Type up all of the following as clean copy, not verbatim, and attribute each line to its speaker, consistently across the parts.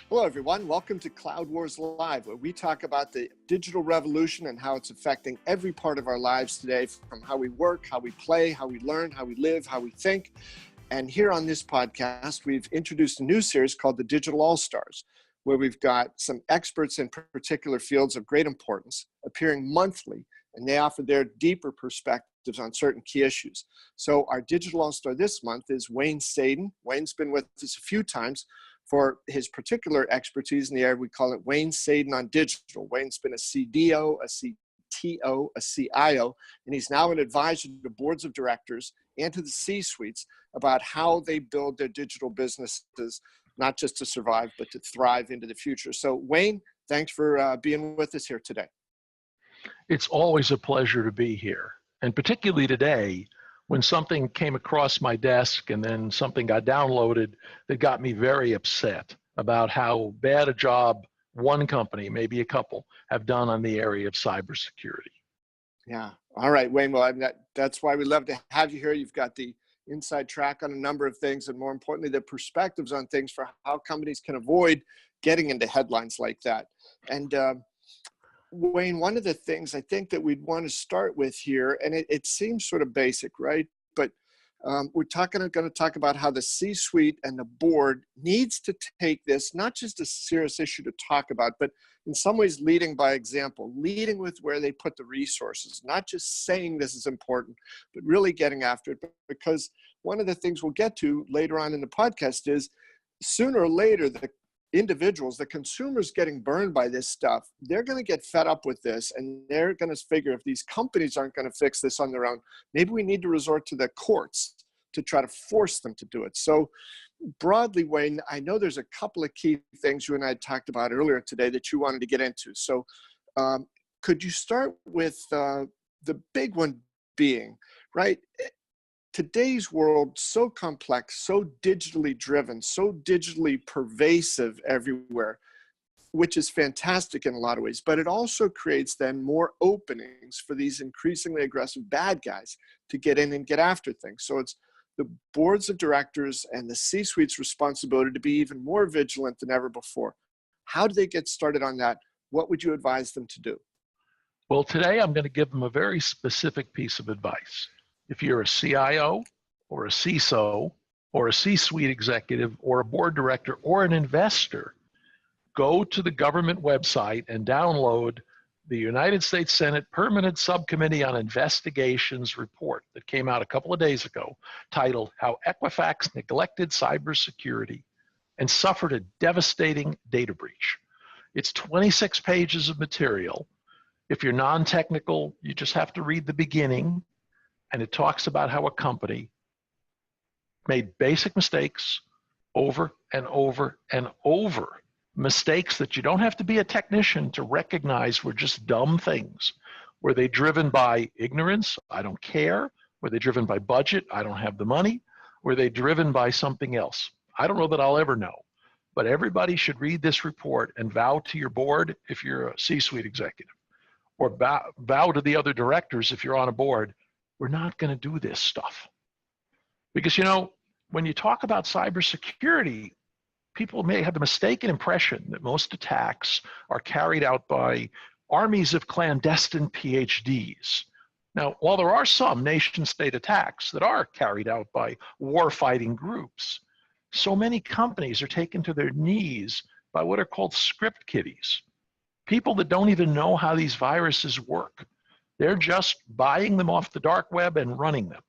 Speaker 1: Hello, everyone. Welcome to Cloud Wars Live, where we talk about the digital revolution and how it's affecting every part of our lives today, from how we work, how we play, how we learn, how we live, how we think. And here on this podcast, we've introduced a new series called the Digital All-Stars, where we've got some experts in particular fields of great importance appearing monthly, and they offer their deeper perspectives on certain key issues. So our Digital All-Star this month is Wayne Sadin. Wayne's been with us a few times for his particular expertise in the area. We call it Wayne Sadin on digital. Wayne's been a CDO, a CTO, a CIO, and he's now an advisor to boards of directors and to the C-suites about how they build their digital businesses, not just to survive, but to thrive into the future. So Wayne, thanks for being with us here today.
Speaker 2: It's always a pleasure to be here. And particularly today, when something came across my desk and then something got downloaded that got me very upset about how bad a job one company, maybe a couple, have done on the area of cybersecurity.
Speaker 1: Yeah. All right, Wayne. Well, that's why we love to have you here. You've got the inside track on a number of things, and more importantly, the perspectives on things for how companies can avoid getting into headlines like that. And Wayne, one of the things I think that we'd want to start with here, and it seems sort of basic, right? But we're going to talk about how the C-suite and the board needs to take this, not just a serious issue to talk about, but in some ways leading by example, leading with where they put the resources, not just saying this is important, but really getting after it. Because one of the things we'll get to later on in the podcast is sooner or later, the individuals, the consumers getting burned by this stuff, they're going to get fed up with this, and they're going to figure if these companies aren't going to fix this on their own, maybe we need to resort to the courts to try to force them to do it. So broadly, Wayne, I know there's a couple of key things you and I talked about earlier today that you wanted to get into. So could you start with the big one being, right? Today's world, so complex, so digitally driven, so digitally pervasive everywhere, which is fantastic in a lot of ways, but it also creates then more openings for these increasingly aggressive bad guys to get in and get after things. So it's the boards of directors and the C-suite's responsibility to be even more vigilant than ever before. How do they get started on that? What would you advise them to do?
Speaker 2: Well, today I'm going to give them a very specific piece of advice. If you're a CIO or a CISO or a C-suite executive or a board director or an investor, go to the government website and download the United States Senate Permanent Subcommittee on Investigations report that came out a couple of days ago, titled How Equifax Neglected Cybersecurity and Suffered a Devastating Data Breach. It's 26 pages of material. If you're non-technical, you just have to read the beginning. And it talks about how a company made basic mistakes over and over and over. Mistakes that you don't have to be a technician to recognize were just dumb things. Were they driven by ignorance? I don't care. Were they driven by budget? I don't have the money. Were they driven by something else? I don't know that I'll ever know. But everybody should read this report and vow to your board if you're a C-suite executive, or vow to the other directors if you're on a board. We're not going to do this stuff. Because, you know, when you talk about cybersecurity, people may have the mistaken impression that most attacks are carried out by armies of clandestine PhDs. Now, while there are some nation-state attacks that are carried out by war-fighting groups, so many companies are taken to their knees by what are called script kiddies, people that don't even know how these viruses work. They're just buying them off the dark web and running them.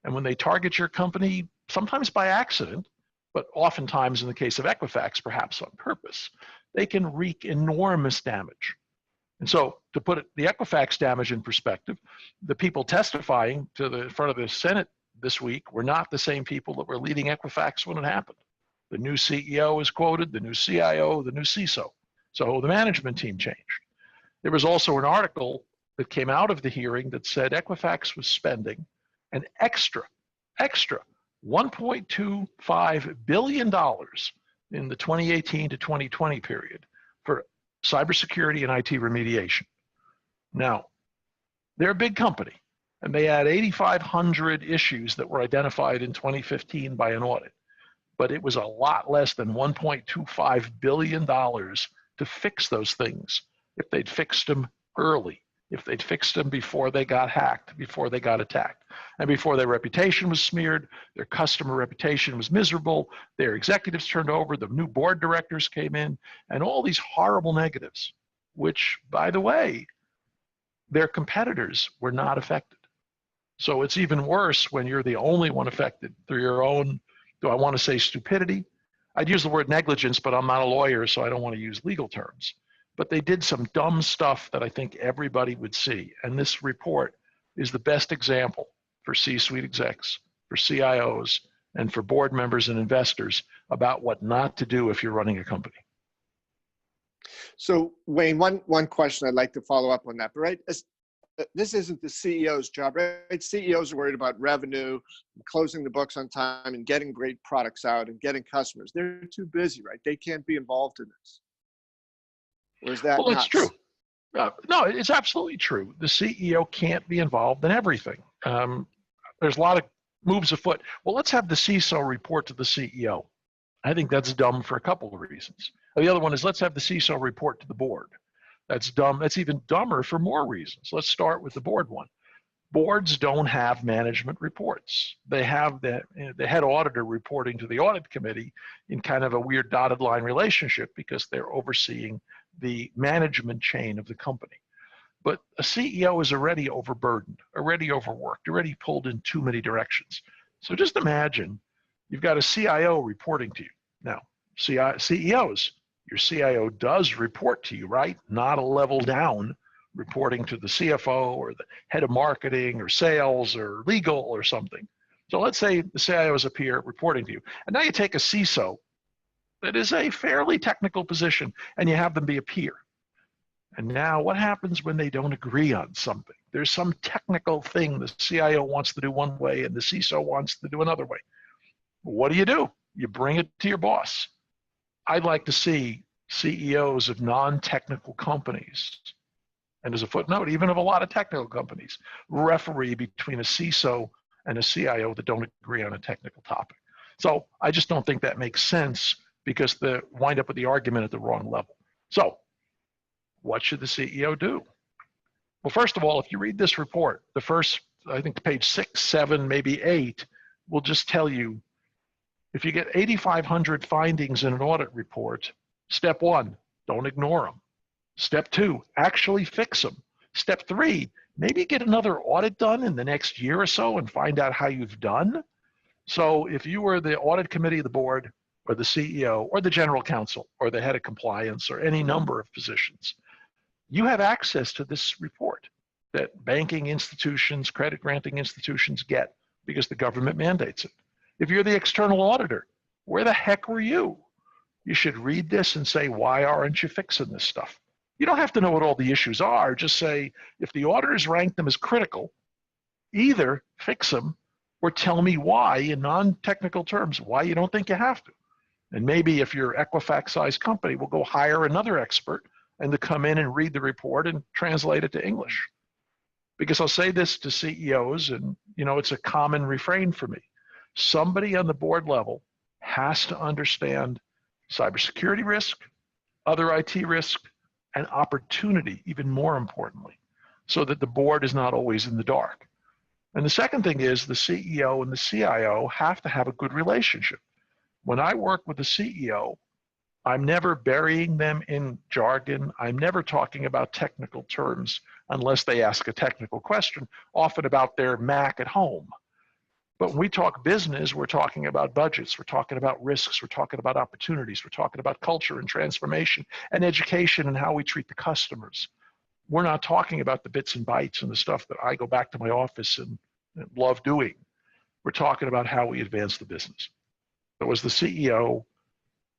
Speaker 2: And when they target your company, sometimes by accident, but oftentimes in the case of Equifax, perhaps on purpose, they can wreak enormous damage. And so to put the Equifax damage in perspective, the people testifying to the front of the Senate this week were not the same people that were leading Equifax when it happened. The new CEO is quoted, the new CIO, the new CISO. So the management team changed. There was also an article that came out of the hearing that said Equifax was spending an extra $1.25 billion in the 2018 to 2020 period for cybersecurity and IT remediation. Now, they're a big company, and they had 8,500 issues that were identified in 2015 by an audit. but it was a lot less than $1.25 billion to fix those things if they'd fixed them early, if they'd fixed them before they got hacked, before they got attacked, and before their reputation was smeared, their customer reputation was miserable, their executives turned over, the new board directors came in, and all these horrible negatives, which, by the way, their competitors were not affected. So it's even worse when you're the only one affected through your own, do I want to say stupidity? I'd use the word negligence, but I'm not a lawyer, so I don't want to use legal terms. But they did some dumb stuff that I think everybody would see. And this report is the best example for C-suite execs, for CIOs, and for board members and investors about what not to do if you're running a company.
Speaker 1: So Wayne, one question I'd like to follow up on that, but right, this isn't the CEO's job, right? CEOs are worried about revenue, closing the books on time, and getting great products out and getting customers. They're too busy, right? They can't be involved in this. Or is that
Speaker 2: well,
Speaker 1: nuts?
Speaker 2: It's true. No, it's absolutely true. The CEO can't be involved in everything. There's a lot of moves afoot. Well, let's have the CISO report to the CEO. I think that's dumb for a couple of reasons. The other one is let's have the CISO report to the board. That's dumb. That's even dumber for more reasons. Let's start with the board one. Boards don't have management reports. They have the head auditor reporting to the audit committee in kind of a weird dotted line relationship because they're overseeing the management chain of the company. But a CEO is already overburdened, already overworked, already pulled in too many directions. So just imagine you've got a CIO reporting to you. Now, CEOs, your CIO does report to you, right? Not a level down reporting to the CFO or the head of marketing or sales or legal or something. So let's say the CIO is a peer reporting to you. And now you take a CISO that is a fairly technical position and you have them be a peer. And now what happens when they don't agree on something? There's some technical thing the CIO wants to do one way and the CISO wants to do another way. What do? You bring it to your boss. I'd like to see CEOs of non-technical companies, and as a footnote, even of a lot of technical companies, referee between a CISO and a CIO that don't agree on a technical topic. So I just don't think that makes sense because they wind up with the argument at the wrong level. So what should the CEO do? Well, first of all, if you read this report, the first, I think page 6, 7, maybe 8, will just tell you if you get 8,500 findings in an audit report, step 1, don't ignore them. Step 2, actually fix them. Step 3, maybe get another audit done in the next year or so and find out how you've done. So if you were the audit committee of the board or the CEO or the general counsel or the head of compliance or any number of positions, you have access to this report that banking institutions, credit granting institutions get because the government mandates it. If you're the external auditor, where the heck were you? You should read this and say, why aren't you fixing this stuff? You don't have to know what all the issues are. Just say, if the auditors rank them as critical, either fix them or tell me why, in non-technical terms, why you don't think you have to. And maybe if you're Equifax-sized company, we'll go hire another expert and to come in and read the report and translate it to English. Because I'll say this to CEOs, and it's a common refrain for me. Somebody on the board level has to understand cybersecurity risk, other IT risk, and opportunity, even more importantly, so that the board is not always in the dark. And the second thing is the CEO and the CIO have to have a good relationship. When I work with the CEO, I'm never burying them in jargon. I'm never talking about technical terms unless they ask a technical question, often about their Mac at home. But when we talk business, we're talking about budgets, we're talking about risks, we're talking about opportunities, we're talking about culture and transformation and education and how we treat the customers. We're not talking about the bits and bytes and the stuff that I go back to my office and love doing. We're talking about how we advance the business. So as the CEO,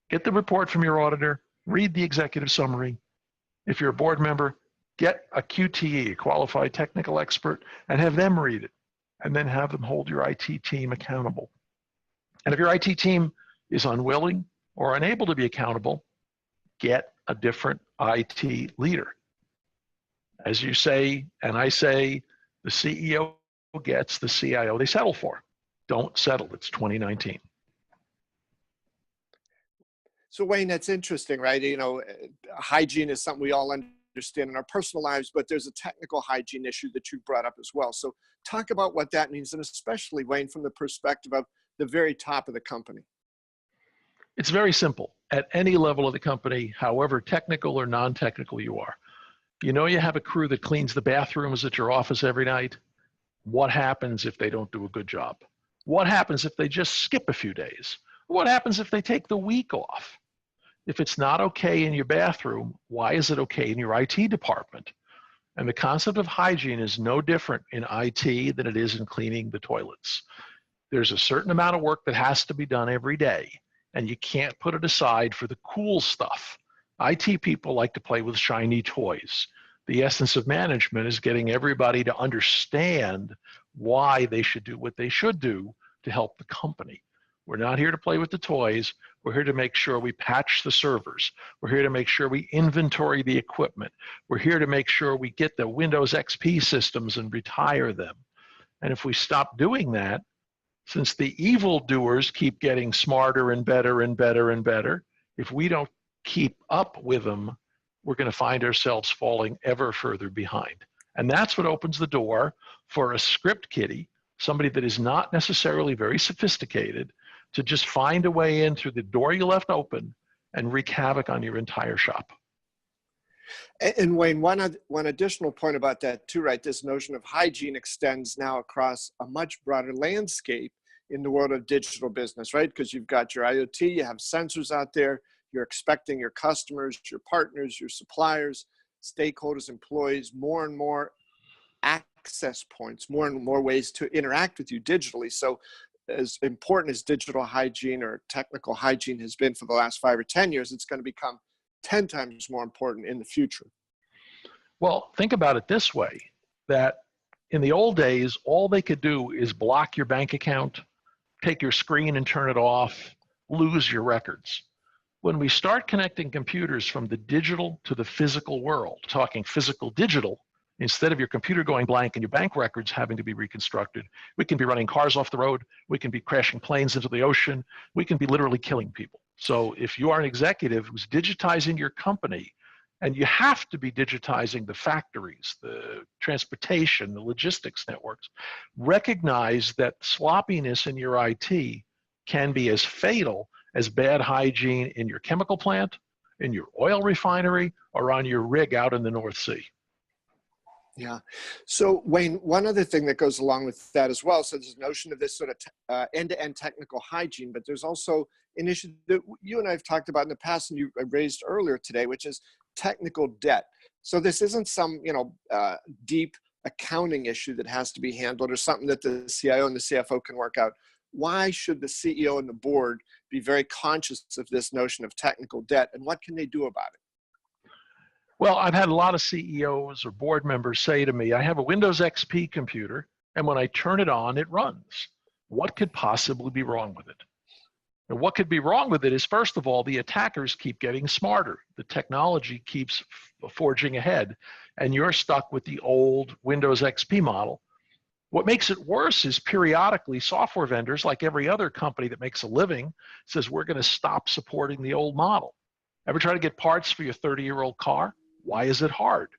Speaker 2: get the report from your auditor, read the executive summary. If you're a board member, get a QTE, a qualified technical expert, and have them read it, and then have them hold your IT team accountable. And if your IT team is unwilling or unable to be accountable, get a different IT leader. As you say, and I say, the CEO gets the CIO they settle for. Don't settle, it's 2019.
Speaker 1: So Wayne, that's interesting, right? You know, hygiene is something we all understand in our personal lives, but there's a technical hygiene issue that you brought up as well. So talk about what that means, and especially Wayne, from the perspective of the very top of the company.
Speaker 2: It's very simple. At any level of the company, however technical or non-technical you are, you know you have a crew that cleans the bathrooms at your office every night. What happens if they don't do a good job? What happens if they just skip a few days? What happens if they take the week off? If it's not okay in your bathroom, why is it okay in your IT department? And the concept of hygiene is no different in IT than it is in cleaning the toilets. There's a certain amount of work that has to be done every day, and you can't put it aside for the cool stuff. IT people like to play with shiny toys. The essence of management is getting everybody to understand why they should do what they should do to help the company. We're not here to play with the toys. We're here to make sure we patch the servers. We're here to make sure we inventory the equipment. We're here to make sure we get the Windows XP systems and retire them. And if we stop doing that, since the evildoers keep getting smarter and better and better and better, if we don't keep up with them, we're going to find ourselves falling ever further behind. And that's what opens the door for a script kiddie, somebody that is not necessarily very sophisticated, to just find a way in through the door you left open and wreak havoc on your entire shop.
Speaker 1: And Wayne, one additional point about that too, right? This notion of hygiene extends now across a much broader landscape in the world of digital business, right? Because you've got your IoT, you have sensors out there, you're expecting your customers, your partners, your suppliers, stakeholders, employees, more and more access points, more and more ways to interact with you digitally. So as important as digital hygiene or technical hygiene has been for the last 5 or 10 years, it's going to become 10 times more important in the future.
Speaker 2: Well, think about it this way, that in the old days, all they could do is block your bank account, take your screen and turn it off, lose your records. When we start connecting computers from the digital to the physical world, talking physical digital, instead of your computer going blank and your bank records having to be reconstructed, we can be running cars off the road, we can be crashing planes into the ocean, we can be literally killing people. So if you are an executive who's digitizing your company, and you have to be digitizing the factories, the transportation, the logistics networks, recognize that sloppiness in your IT can be as fatal as bad hygiene in your chemical plant, in your oil refinery, or on your rig out in the North Sea.
Speaker 1: Yeah. So Wayne, one other thing that goes along with that as well, so there's a notion of this sort of end-to-end technical hygiene, but there's also an issue that you and I have talked about in the past and you raised earlier today, which is technical debt. So this isn't some, deep accounting issue that has to be handled or something that the CIO and the CFO can work out. Why should the CEO and the board be very conscious of this notion of technical debt, and what can they do about it?
Speaker 2: Well, I've had a lot of CEOs or board members say to me, I have a Windows XP computer, and when I turn it on, it runs. What could possibly be wrong with it? And what could be wrong with it is, first of all, the attackers keep getting smarter. The technology keeps forging ahead, and you're stuck with the old Windows XP model. What makes it worse is periodically software vendors, like every other company that makes a living, says we're going to stop supporting the old model. Ever try to get parts for your 30-year-old car? Why is it hard?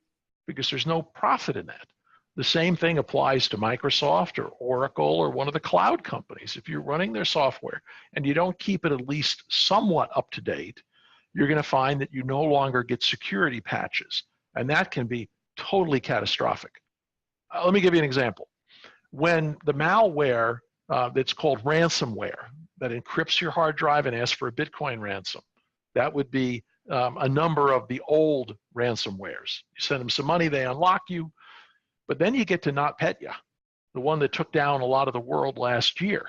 Speaker 2: Because there's no profit in that. The same thing applies to Microsoft or Oracle or one of the cloud companies. If you're running their software and you don't keep it at least somewhat up to date, you're going to find that you no longer get security patches, and that can be totally catastrophic. Let me give you an example. When the malware that's called ransomware that encrypts your hard drive and asks for a Bitcoin ransom, that would be a number of the old ransomwares. You send them some money, they unlock you, but then you get to NotPetya, the one that took down a lot of the world last year.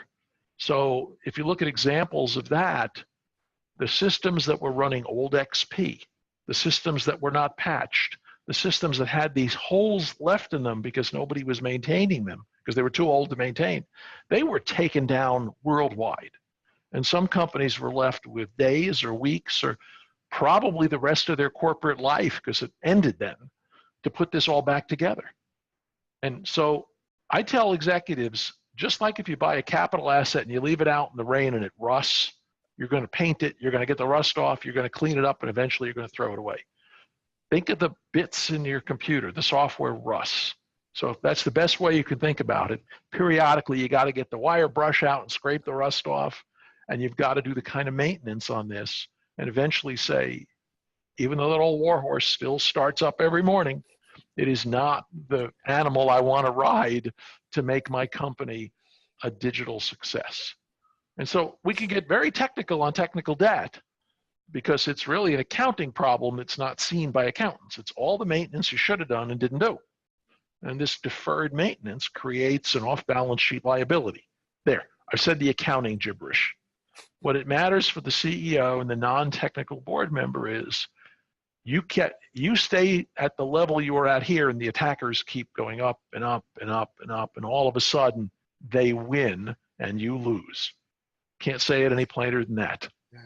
Speaker 2: So if you look at examples of that, the systems that were running old XP, the systems that were not patched, the systems that had these holes left in them because nobody was maintaining them, because they were too old to maintain, they were taken down worldwide. And some companies were left with days or weeks or probably the rest of their corporate life, because it ended then, to put this all back together. And so I tell executives, just like if you buy a capital asset and you leave it out in the rain and it rusts, You're going to paint it. You're going to get the rust off. You're going to clean it up, and eventually you're going to throw it away. Think of the bits in your computer. The software rusts. So that's the best way you can think about it. Periodically, you got to get the wire brush out and scrape the rust off, and you've got to do the kind of maintenance on this, and eventually say, even though that old warhorse still starts up every morning, it is not the animal I want to ride to make my company a digital success. And so we can get very technical on technical debt because it's really an accounting problem that's not seen by accountants. It's all the maintenance you should have done and didn't do. And this deferred maintenance creates an off-balance sheet liability. There, I've said the accounting gibberish. What it matters for the CEO and the non-technical board member is you stay at the level you are at here, and the attackers keep going up and up and up and up, and all of a sudden they win and you lose. Can't say it any plainer than that.
Speaker 1: Yeah.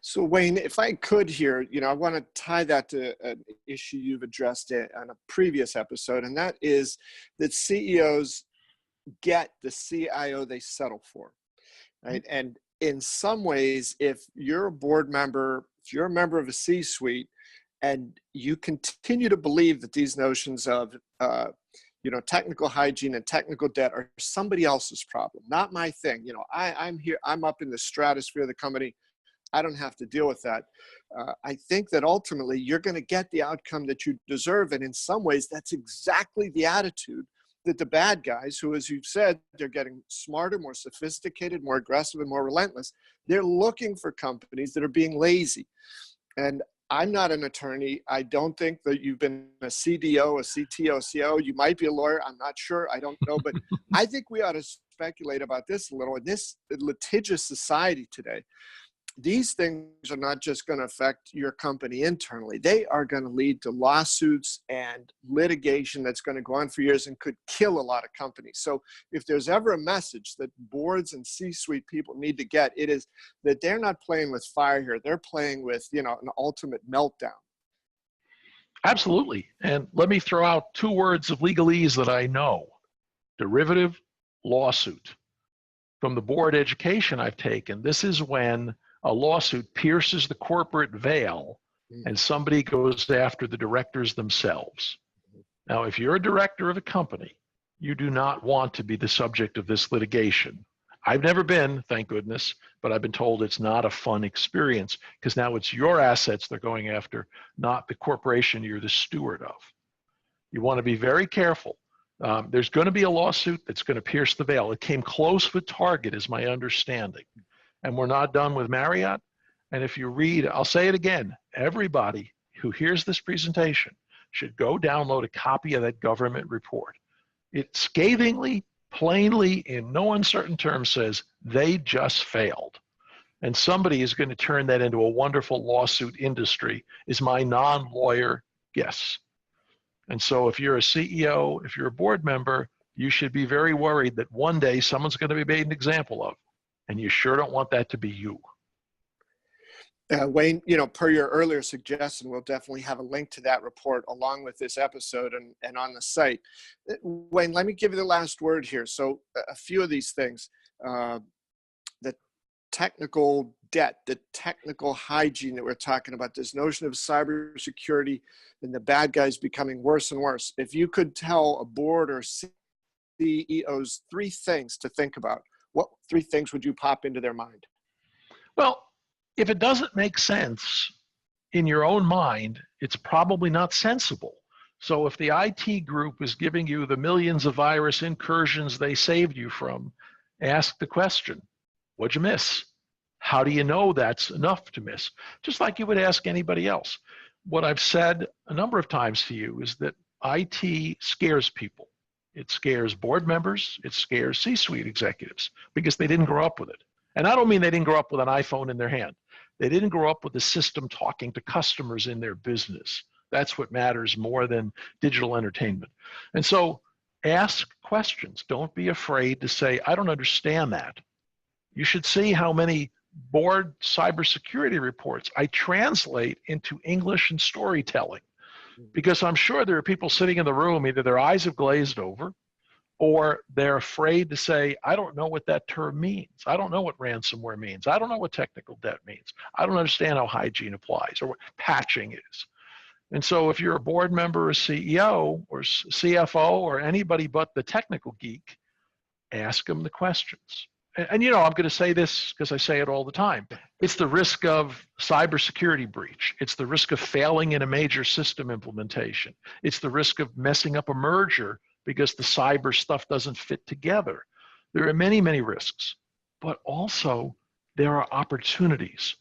Speaker 1: So Wayne, if I could here, I want to tie that to an issue you've addressed on a previous episode, and that is that CEOs get the CIO they settle for, right? And in some ways, if you're a board member, if you're a member of a C-suite, and you continue to believe that these notions of technical hygiene and technical debt are somebody else's problem, not my thing. I'm here, I'm up in the stratosphere of the company. I don't have to deal with that. I think that ultimately you're going to get the outcome that you deserve. And in some ways, that's exactly the attitude that the bad guys, who, as you've said, they're getting smarter, more sophisticated, more aggressive, and more relentless. They're looking for companies that are being lazy. And I'm not an attorney. I don't think that you've been a CDO, a CTO, a CIO. You might be a lawyer. I'm not sure. I don't know. But I think we ought to speculate about this a little. In this litigious society today, these things are not just going to affect your company internally. They are going to lead to lawsuits and litigation that's going to go on for years and could kill a lot of companies. So if there's ever a message that boards and C-suite people need to get, it is that they're not playing with fire here. They're playing with, an ultimate meltdown.
Speaker 2: Absolutely. And let me throw out two words of legalese that I know: derivative, lawsuit. From the board education I've taken, this is when a lawsuit pierces the corporate veil and somebody goes after the directors themselves. Now, if you're a director of a company, you do not want to be the subject of this litigation. I've never been, thank goodness, but I've been told it's not a fun experience because now it's your assets they're going after, not the corporation you're the steward of. You want to be very careful. There's going to be a lawsuit that's going to pierce the veil. It came close with Target, is my understanding. And we're not done with Marriott. And if you read, I'll say it again, everybody who hears this presentation should go download a copy of that government report. It scathingly, plainly, in no uncertain terms says they just failed. And somebody is going to turn that into a wonderful lawsuit industry, is my non-lawyer guess. And so if you're a CEO, if you're a board member, you should be very worried that one day someone's going to be made an example of. And you sure don't want that to be you.
Speaker 1: Wayne, per your earlier suggestion, we'll definitely have a link to that report along with this episode and on the site. Wayne, let me give you the last word here. So a few of these things, the technical debt, the technical hygiene that we're talking about, this notion of cybersecurity and the bad guys becoming worse and worse. If you could tell a board or CEOs three things to think about, what three things would you pop into their mind?
Speaker 2: Well, if it doesn't make sense in your own mind, it's probably not sensible. So if the IT group is giving you the millions of virus incursions they saved you from, ask the question, what'd you miss? How do you know that's enough to miss? Just like you would ask anybody else. What I've said a number of times to you is that IT scares people. It scares board members, it scares C-suite executives because they didn't grow up with it. And I don't mean they didn't grow up with an iPhone in their hand. They didn't grow up with the system talking to customers in their business. That's what matters more than digital entertainment. And so ask questions. Don't be afraid to say, I don't understand that. You should see how many board cybersecurity reports I translate into English and storytelling. Because I'm sure there are people sitting in the room, either their eyes have glazed over or they're afraid to say, I don't know what that term means. I don't know what ransomware means. I don't know what technical debt means. I don't understand how hygiene applies or what patching is. And so if you're a board member or CEO or CFO or anybody but the technical geek, ask them the questions. And you know, I'm going to say this because I say it all the time. It's the risk of cybersecurity breach. It's the risk of failing in a major system implementation. It's the risk of messing up a merger because the cyber stuff doesn't fit together. There are many, many risks, but also there are opportunities.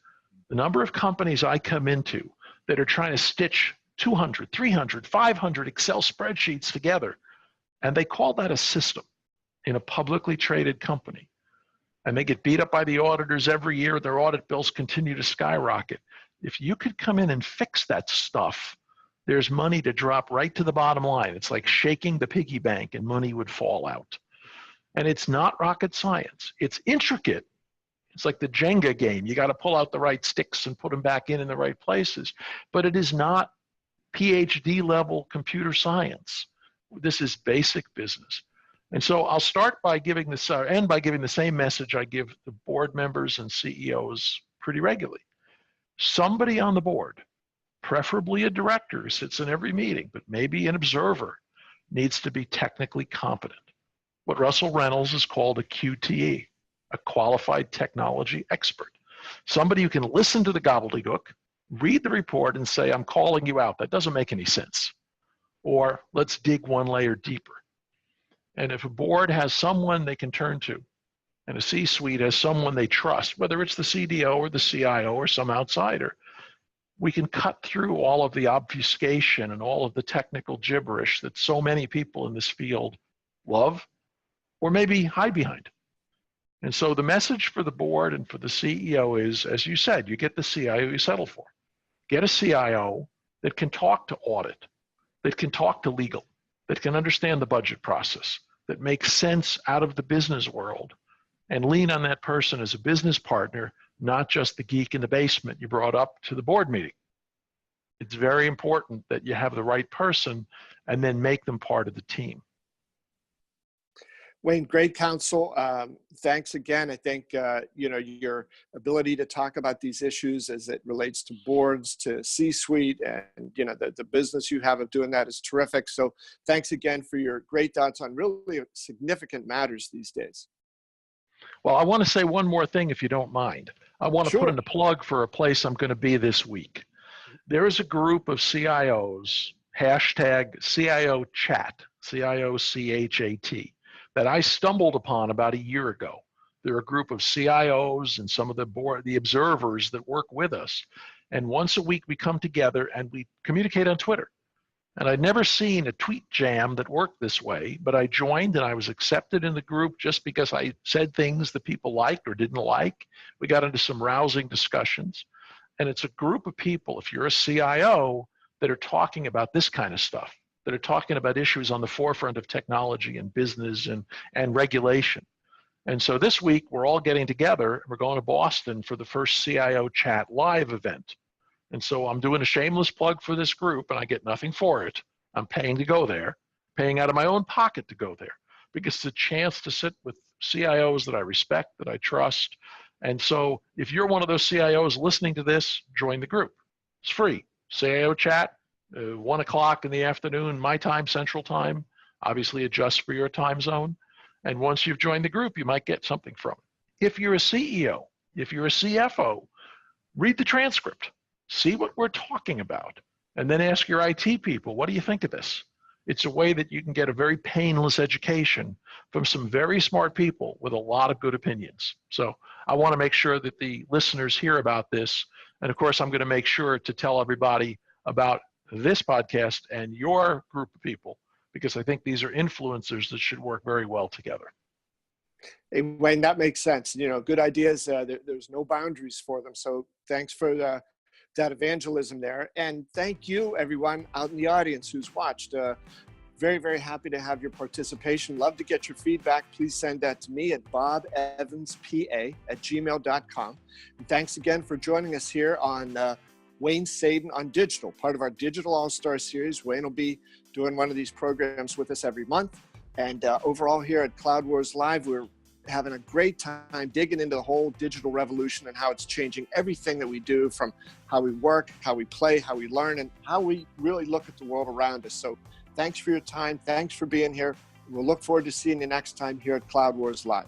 Speaker 2: The number of companies I come into that are trying to stitch 200, 300, 500 Excel spreadsheets together, and they call that a system in a publicly traded company. And they get beat up by the auditors every year. Their audit bills continue to skyrocket. If you could come in and fix that stuff, there's money to drop right to the bottom line. It's like shaking the piggy bank and money would fall out. And it's not rocket science. It's intricate. It's like the Jenga game. You got to pull out the right sticks and put them back in the right places. But it is not PhD level computer science. This is basic business. And so I'll start by giving this, end by giving the same message I give the board members and CEOs pretty regularly. Somebody on the board, preferably a director who sits in every meeting, but maybe an observer, needs to be technically competent. What Russell Reynolds has called a QTE, a qualified technology expert. Somebody who can listen to the gobbledygook, read the report and say, I'm calling you out. That doesn't make any sense. Or let's dig one layer deeper. And if a board has someone they can turn to, and a C-suite has someone they trust, whether it's the CDO or the CIO or some outsider, we can cut through all of the obfuscation and all of the technical gibberish that so many people in this field love or maybe hide behind. And so the message for the board and for the CEO is, as you said, you get the CIO you settle for. Get a CIO that can talk to audit, that can talk to legal, that can understand the budget process, that makes sense out of the business world, and lean on that person as a business partner, not just the geek in the basement you brought up to the board meeting. It's very important that you have the right person and then make them part of the team.
Speaker 1: Wayne, great counsel. Thanks again. I think you know, your ability to talk about these issues as it relates to boards, to C-suite, and you know, the business you have of doing that is terrific. So thanks again for your great thoughts on really significant matters these days.
Speaker 2: Well, I want to say one more thing, if you don't mind. I want to
Speaker 1: Sure.
Speaker 2: put in a plug for a place I'm going to be this week. There is a group of CIOs, hashtag CIO chat, CIOCHAT, that I stumbled upon about a year ago. They're a group of CIOs and some of the observers that work with us. And once a week we come together and we communicate on Twitter. And I'd never seen a tweet jam that worked this way, but I joined and I was accepted in the group just because I said things that people liked or didn't like. We got into some rousing discussions. And it's a group of people, if you're a CIO, that are talking about this kind of stuff, that are talking about issues on the forefront of technology and business and regulation. And so this week, we're all getting together. We're going to Boston for the first CIO Chat live event. And so I'm doing a shameless plug for this group, and I get nothing for it. I'm paying to go there, paying out of my own pocket to go there, because it's a chance to sit with CIOs that I respect, that I trust. And so if you're one of those CIOs listening to this, join the group. It's free. CIO Chat, 1 o'clock in the afternoon, my time, Central Time, obviously adjusts for your time zone. And once you've joined the group, you might get something from it. If you're a CEO, if you're a CFO, read the transcript, see what we're talking about, and then ask your IT people, what do you think of this? It's a way that you can get a very painless education from some very smart people with a lot of good opinions. So I want to make sure that the listeners hear about this. And of course, I'm going to make sure to tell everybody about this podcast and your group of people, because I think these are influencers that should work very well together.
Speaker 1: Hey, Wayne, that makes sense. You know, good ideas, there's no boundaries for them. So thanks for that evangelism there. And thank you, everyone out in the audience who's watched. Very, very happy to have your participation. Love to get your feedback. Please send that to me at bobevanspa@gmail.com. And thanks again for joining us here on Wayne Sadin on Digital, part of our Digital All-Star series. Wayne will be doing one of these programs with us every month. And overall here at Cloud Wars Live, we're having a great time digging into the whole digital revolution and how it's changing everything that we do, from how we work, how we play, how we learn, and how we really look at the world around us. So thanks for your time. Thanks for being here. We'll look forward to seeing you next time here at Cloud Wars Live.